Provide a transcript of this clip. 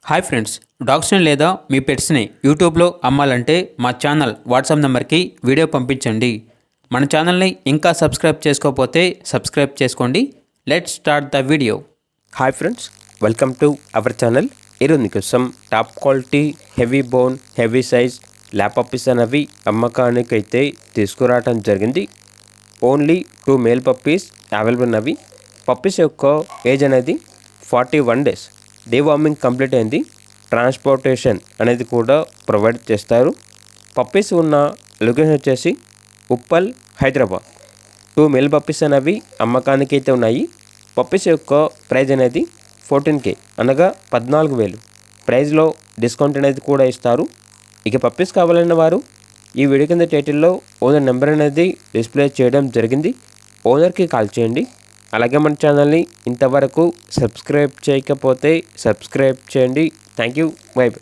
Hi friends, డాగ్స్ని లేదా మీ పెట్స్ని యూట్యూబ్లో అమ్మాలంటే మా ఛానల్ వాట్సాప్ నెంబర్కి వీడియో పంపించండి. మన ఛానల్ని ఇంకా సబ్స్క్రైబ్ చేసుకోకపోతే సబ్స్క్రైబ్ చేసుకోండి. Let's start the video. Hi friends, welcome to our channel. ఈరోజు మీకోసం top quality heavy bone heavy size lap puppies అనేవి అమ్మకానికైతే తీసుకురావడం జరిగింది. ఓన్లీ 2 మేల్ పప్పీస్ అవైలబుల్ ఉన్నవి. పప్పీస్ యొక్క ఏజ్ అనేది 41 డేస్. డీవార్మింగ్ కంప్లీట్ అయింది. ట్రాన్స్పోర్టేషన్ అనేది కూడా ప్రొవైడ్ చేస్తారు. పప్పీస్ ఉన్న లొకేషన్ వచ్చేసి ఉప్పల్, హైదరాబాద్. 2 మేల్ పప్పీస్ అనేవి అమ్మకానికి అయితే ఉన్నాయి. పప్పీస్ యొక్క ప్రైజ్ అనేది 14K అనగా 14,000. ప్రైజ్లో డిస్కౌంట్ అనేది కూడా ఇస్తారు. ఇక పప్పీస్ కావాలన్న వారు ఈ వీడియో కింద టైటిల్లో ఓనర్ నెంబర్ అనేది డిస్ప్లే చేయడం జరిగింది. ఓనర్కి కాల్ చేయండి. అలాగే మన ఛానల్ని ఇంతవరకు సబ్స్క్రైబ్ చేయకపోతే సబ్స్క్రైబ్ చేయండి. Thank you. By by.